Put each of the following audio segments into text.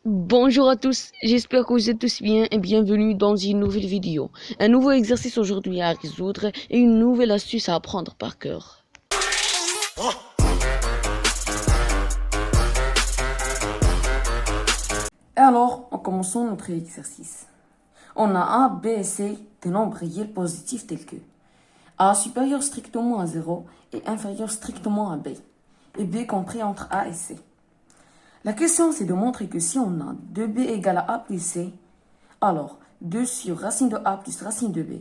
Bonjour à tous, j'espère que vous êtes tous bien et bienvenue dans une nouvelle vidéo. Un nouveau exercice aujourd'hui à résoudre et une nouvelle astuce à apprendre par cœur. Et alors, en commençant notre exercice. On a A, B et C des nombres réels positifs tels que A supérieur strictement à 0 et inférieur strictement à B, et B compris entre A et C. La question, c'est de montrer que si on a 2B égale à A plus C, alors 2 sur racine de A plus racine de B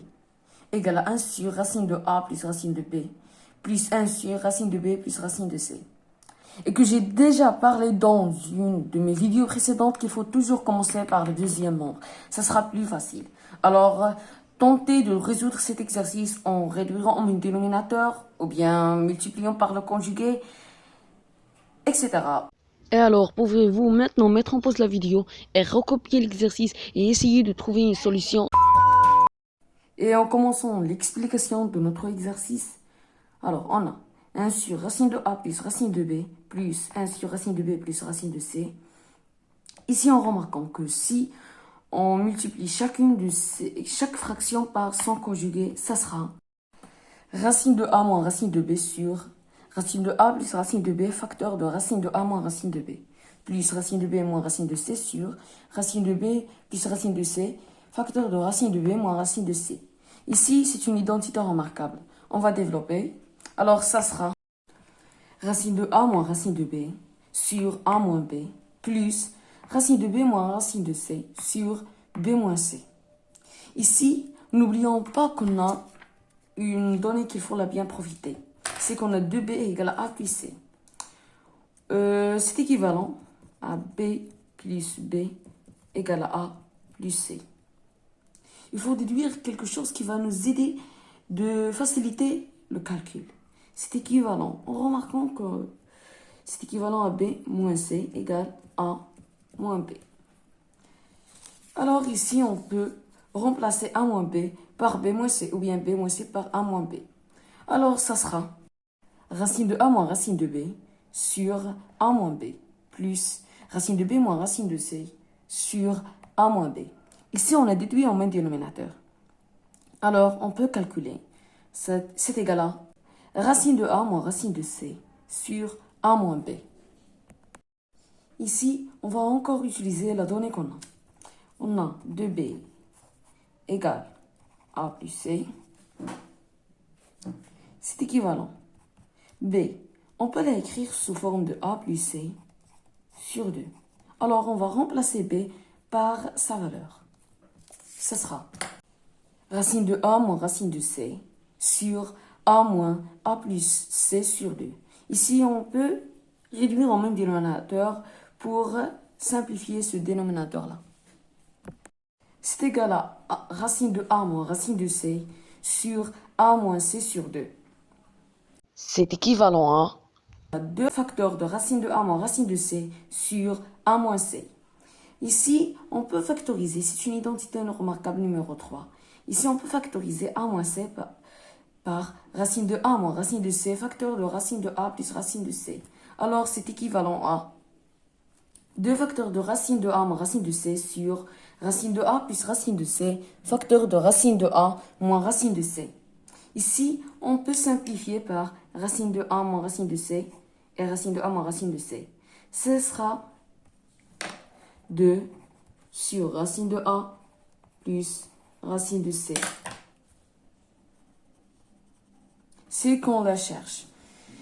égale à 1 sur racine de A plus racine de B plus 1 sur racine de B plus racine de C. Et que j'ai déjà parlé dans une de mes vidéos précédentes qu'il faut toujours commencer par le deuxième nombre. Ça sera plus facile. Alors, tentez de résoudre cet exercice en réduisant en dénominateur ou bien multipliant par le conjugué, etc. Et alors, pouvez-vous maintenant mettre en pause la vidéo et recopier l'exercice et essayer de trouver une solution? Et en commençant l'explication de notre exercice, alors on a 1 sur racine de A plus racine de B plus 1 sur racine de B plus racine de C. Ici, en remarquant que si on multiplie chaque fraction par son conjugué, ça sera racine de A moins racine de B sur racine de A plus racine de B facteur de racine de A moins racine de B plus racine de B moins racine de C sur racine de B plus racine de C facteur de racine de B moins racine de C. Ici, c'est une identité remarquable. On va développer. Alors, ça sera racine de A moins racine de B sur A moins B plus racine de B moins racine de C sur B moins C. Ici, n'oublions pas qu'on a une donnée qu'il faut la bien profiter. C'est qu'on a 2B égale à A plus C. C'est équivalent à B plus B égale à A plus C. Il faut déduire quelque chose qui va nous aider de faciliter le calcul. C'est équivalent, en remarquant que c'est équivalent à B moins C égale A moins B. Alors ici, on peut remplacer A moins B par B moins C ou bien B moins C par A moins B. Alors ça sera racine de A moins racine de B sur A moins B plus racine de B moins racine de C sur A moins B. Ici, on a déduit en même dénominateur. Alors, on peut calculer. C'est égal à racine de A moins racine de C sur A moins B. Ici, on va encore utiliser la donnée qu'on a. On a 2B égale A plus C. C'est équivalent. B, on peut l'écrire sous forme de A plus C sur 2. Alors, on va remplacer B par sa valeur. Ce sera racine de A moins racine de C sur A moins A plus C sur 2. Ici, on peut réduire en même dénominateur pour simplifier ce dénominateur-là. C'est égal à racine de A moins racine de C sur A moins C sur 2. C'est équivalent à 2 facteurs de racine de A moins racine de C sur A moins C. Ici, on peut factoriser. C'est une identité remarquable numéro 3. Ici, on peut factoriser A moins C par racine de A moins racine de C, facteur de racine de A plus racine de C. Alors, c'est équivalent à 2 facteurs de racine de A moins racine de C sur racine de A plus racine de C, facteur de racine de A moins racine de C. Ici, on peut simplifier par racine de A moins racine de C et racine de A moins racine de C. Ce sera 2 sur racine de A plus racine de C. C'est qu'on la cherche.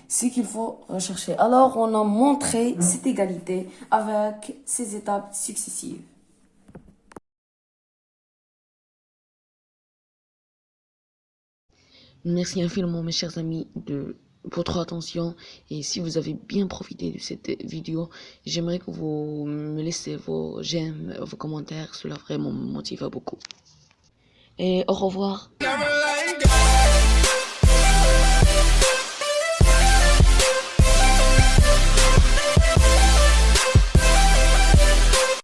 C'est qu'il faut rechercher. Alors, on a montré cette égalité avec ces étapes successives. Merci infiniment mes chers amis de votre attention et si vous avez bien profité de cette vidéo, j'aimerais que vous me laissez vos j'aime, vos commentaires, cela vraiment me motive beaucoup. Et au revoir.